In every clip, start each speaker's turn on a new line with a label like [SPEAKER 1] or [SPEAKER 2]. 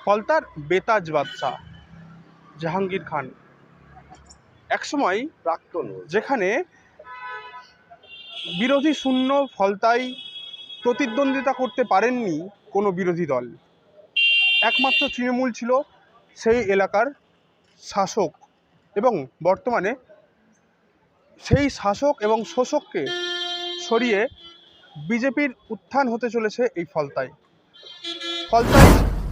[SPEAKER 1] ফলতার বেতাজ বাদশাহ জাহাঙ্গীর খান একসময়
[SPEAKER 2] প্রাক্তন
[SPEAKER 1] যেখানে বিরোধী শূন্য ফলতায় প্রতিদ্বন্দ্বিতা করতে পারেননি কোনো বিরোধী দল, একমাত্র তৃণমূল ছিল সেই এলাকার শাসক এবং বর্তমানে সেই শাসক এবং শোষককে সরিয়ে বিজেপির উত্থান হতে চলেছে এই ফলতায়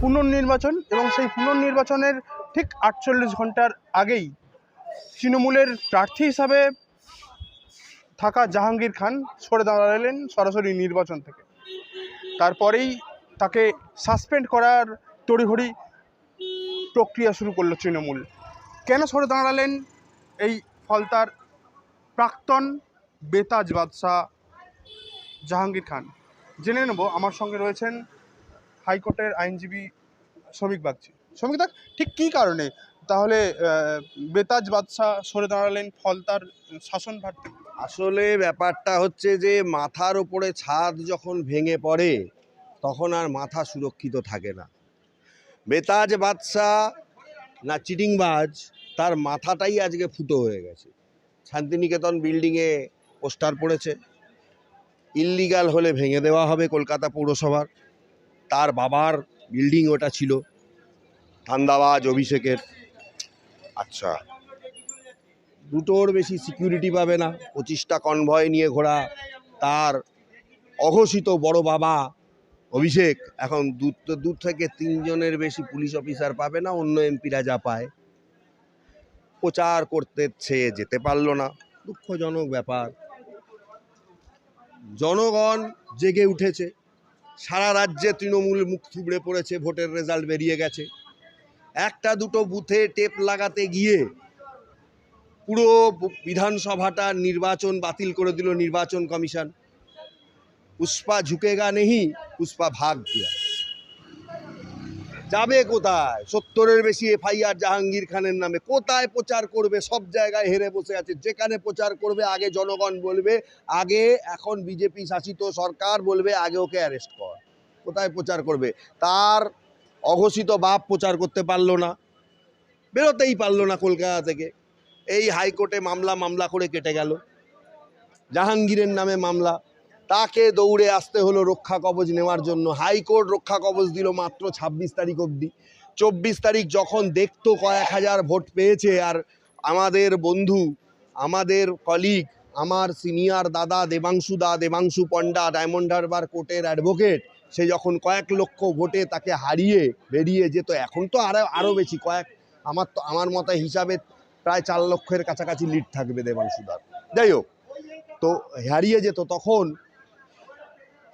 [SPEAKER 1] পুনর্নির্বাচন এবং সেই পুনর্নির্বাচনের ঠিক 48 ঘন্টার আগেই তৃণমূলের প্রার্থী হিসাবে থাকা জাহাঙ্গীর খান সরে দাঁড়ালেন সরাসরি নির্বাচন থেকে। তারপরেই তাকে সাসপেন্ড করার তড়িঘড়ি প্রক্রিয়া শুরু করলো তৃণমূল। কেন সরে দাঁড়ালেন এই ফলতার প্রাক্তন বেতাজ বাদশাহ জাহাঙ্গীর খান, জেনে নেব। আমার সঙ্গে রয়েছেন হাইকোর্টের আইনজীবী শ্রমিক বাগচি। শ্রমিক দা, ঠিক কী কারণে তাহলে বেতাজ বাদশাহ সরে দাঁড়ালেন ফলতার শাসনভার থেকে?
[SPEAKER 2] আসলে ব্যাপারটা হচ্ছে যে মাথার ওপরে ছাদ যখন ভেঙে পড়ে তখন আর মাথা সুরক্ষিত থাকে না। বেতাজ বাদশাহ না চিটিংবাজ, তার মাথাটাই আজকে ফুটো হয়ে গেছে। শান্তিনিকেতন বিল্ডিংয়ে পোস্টার পড়েছে, ইললিগাল হলে ভেঙে দেওয়া হবে কলকাতা পৌরসভার। তার বাবার বিল্ডিং ওটা ছিল, ধান্দাবাজ অভিষেকের। আচ্ছা, দুটোর বেশি সিকিউরিটি পাবে না, 25টা কনভয় নিয়ে ঘোরা তার অঘোষিত বড় বাবা অভিষেক এখন দু থেকে 3 জনের বেশি পুলিশ অফিসার পাবে না, অন্য এমপিরা যা পায়। প্রচার করতে চেয়ে যেতে পারল না, দুঃখজনক ব্যাপার। জনগণ জেগে উঠেছে, সারা রাজ্যে তৃণমূল মুখ থুবড়ে পড়েছে, ভোটের রেজাল্ট বেরিয়ে গেছে। একটা দুটো বুথে টেপ লাগাতে গিয়ে পুরো বিধানসভাটা নির্বাচন বাতিল করে দিল নির্বাচন কমিশন। পুষ্পা ঝুঁকেগা নেহি, পুষ্পা ভাগ গিয়া। যাবে কোথায়? 70-এর বেশি এফআইআর জাহাঙ্গীর খানের নামে। কোথায় প্রচার করবে? সব জায়গায় হেরে বসে আছে। যেখানে প্রচার করবে আগে জনগণ বলবে, আগে এখন বিজেপি শাসিত সরকার বলবে আগে ওকে অ্যারেস্ট কর। কোথায় প্রচার করবে? তার অঘোষিত বাপ প্রচার করতে পারলো না, বেরোতেই পারলো না কলকাতা থেকে। এই হাইকোর্টে মামলা করে কেটে গেল। জাহাঙ্গীরের নামে মামলা, তাকে দৌড়ে আসতে হলো রক্ষা কবচ নেওয়ার জন্য। হাইকোর্ট রক্ষা কবচ দিল মাত্র 26 তারিখ অবধি। 24 তারিখ যখন দেখতো কয়েক হাজার ভোট পেয়েছে, আর আমাদের বন্ধু, আমাদের কলিগ, আমার সিনিয়র দাদা দেবাংশু পণ্ডা, ডায়মন্ড হারবার কোর্টের অ্যাডভোকেট, সে যখন কয়েক লক্ষ ভোটে তাকে হারিয়ে বেরিয়ে যেত, এখন তো আরও বেশি, আমার মতে হিসাবে প্রায় 4 লক্ষের কাছাকাছি লিড থাকবে দেবাংশুদার। যাই হোক, তো হারিয়ে যেত, তখন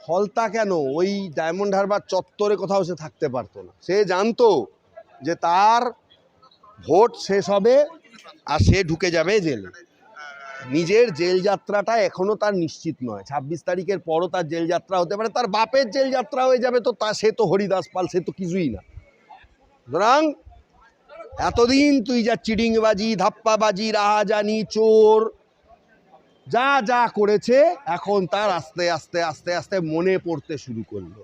[SPEAKER 2] ফলতা কেন ওই ডায়মন্ড হারবার চত্বরে কোথাও সে থাকতে পারতো না। সে জানতো যে তার ভোট শেষ হবে আর সে ঢুকে যাবে জেলে। নিজের জেল যাত্রাটা এখনো তার নিশ্চিত নয়। 26 তারিখের পরও তার জেল যাত্রা হতে পারে, তার বাপের জেল যাত্রা হয়ে যাবে, তো সে তো হরিদাস পাল, সে তো কিছুই না। সুতরাং এতদিন তুই যা চিডিংবাজি, ধাপ্পাবাজি, রাহাজানি, চোর যা যা করেছে, এখন তার আস্তে আস্তে আস্তে আস্তে মনে পড়তে শুরু করলো।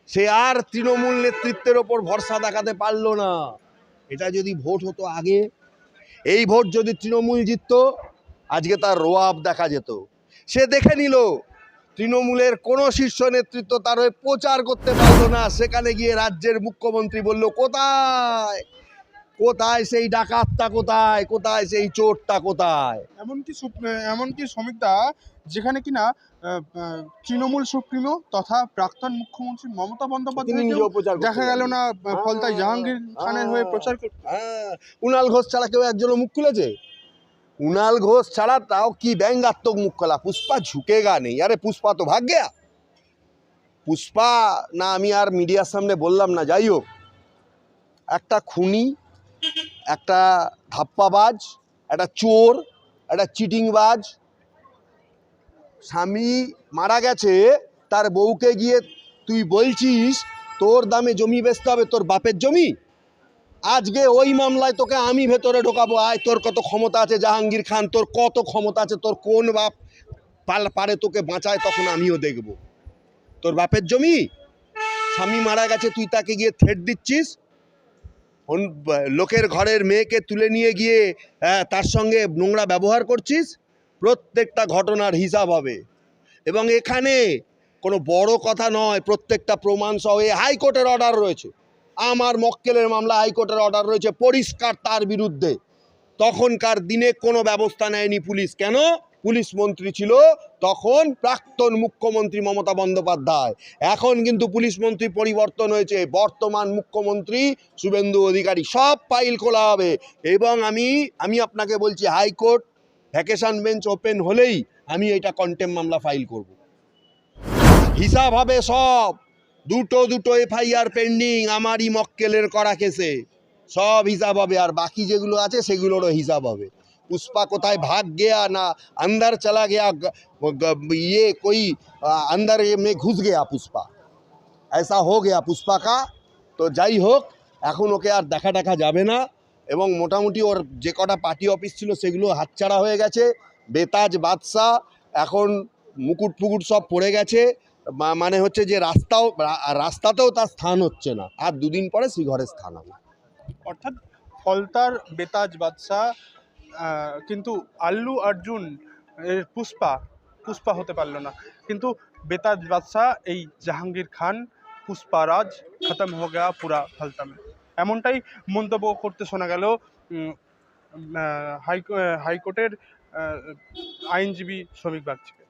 [SPEAKER 2] সে আর তৃণমূল নেতৃত্বের ওপর ভরসা দেখাতে পারলো না। এটা যদি ভোট হতো আগে, এই ভোট যদি তৃণমূল জিতত, আজকে তার রোয়াব দেখা যেত। সে দেখে নিল তৃণমূলের কোনো শীর্ষ নেতৃত্ব তার হয়ে প্রচার করতে পারলো না। সেখানে গিয়ে রাজ্যের মুখ্যমন্ত্রী বলল, কোথায় কোথায় সেই ডাকাতটা, কোথায় কোথায় সেই চোরটা, কোথায়?
[SPEAKER 1] এমনকি শ্রমিকদা, যেখানে কিনা তৃণমূল সুপ্রিমো তথা প্রাক্তন মুখ্যমন্ত্রী মমতা বন্দ্যোপাধ্যায় দেখা গেল না ফলতায় জাহাঙ্গীর খানের হয়ে প্রচার করতে।
[SPEAKER 2] কুণাল ঘোষ ছাড়া কেউ একজনও মুখ খুলেছে? কুণাল ঘোষ ছাড়া তাও কি ব্যঙ্গাত্মক মুখ খোলা, পুষ্পা ঝুঁকেগা নেই। আরে পুষ্পা তো ভাগ গেয়া। পুষ্পা না, আমি আর মিডিয়ার সামনে বললাম না। যাই হোক, একটা খুনি, একটা ধাপ্পাবাজ, একটা চোর, একটা চিটিংবাজ। স্বামী মারা গেছে, তার বউকে গিয়ে তুই বলছিস তোর দামে জমি বেচতে হবে, তোর বাপের জমি। আজকে ওই মামলায় তোকে আমি ভেতরে ঢোকাবো। আয়, তোর কত ক্ষমতা আছে জাহাঙ্গীর খান, তোর কত ক্ষমতা আছে, তোর কোন বাপ পারে তোকে বাঁচায়, তখন আমিও দেখব। তোর বাপের জমি, স্বামী মারা গেছে, তুই তাকে গিয়ে থ্রেট দিচ্ছিস, লোকের ঘরের মেয়েকে তুলে নিয়ে গিয়ে তার সঙ্গে নোংরা ব্যবহার করছিস, প্রত্যেকটা ঘটনার হিসাব হবে। এবং এখানে কোনো বড় কথা নয়, প্রত্যেকটা প্রমাণ সহ হাইকোর্টের অর্ডার রয়েছে, আমার মক্কেলের মামলা হাইকোর্টের অর্ডার রয়েছে পরিষ্কার তার বিরুদ্ধে। তখনকার দিনে কোনো ব্যবস্থা নেয়নি পুলিশ, কেন? পুলিশ মন্ত্রী ছিল তখন প্রাক্তন মুখ্যমন্ত্রী মমতা বন্দ্যোপাধ্যায়। এখন কিন্তু পুলিশ মন্ত্রী পরিবর্তন হয়েছে, বর্তমান মুখ্যমন্ত্রী শুভেন্দু অধিকারী। সব ফাইল খোলা হবে। এবং আমি আপনাকে বলছি, হাইকোর্ট ভ্যাকেশন বেঞ্চ ওপেন হলেই আমি এটা কন্টেম্প মামলা ফাইল করব। হিসাব হবে সব। দুটো এফআইআর পেন্ডিং আমারই মক্কেলের করা কেসে, সব হিসাব হবে। আর বাকি যেগুলো আছে সেগুলোরও হিসাব হবে। पुष्पा कोথায় भाग गया ना अंदर चला गया, ये कोई अंदर में घुस गया पुष्पा, ऐसा हो गया पुष्पा का। তো যাই হোক, এখন ওকে আর দেখা যাবে না। এবং মোটামুটি ওর যে কটা পার্টি অফিস ছিল সেগুলো হাতছাড়া হয়ে গেছে। বেতাজ বাদশা এখন মুকুট ফুকুট সব পড়ে গেছে। মানে হচ্ছে যে রাস্তাতেও তার স্থান হচ্ছে না। আর দুদিন পরে শ্রীঘরে স্থান হবে।
[SPEAKER 1] অর্থাৎ ফলতার বেতাজ বাদশা, কিন্তু আল্লু অর্জুন এর পুষ্পা হতে পারলো না, কিন্তু বেতাজ বাদশা এই জাহাঙ্গীর খান পুষ্পা রাজ খতম হয়ে গেয়া পুরা ফলতা মে, এমনটাই মন্তব্য করতে শোনা গেল হাইকোর্টের আইনজীবী শ্রমিক বাগচিকে।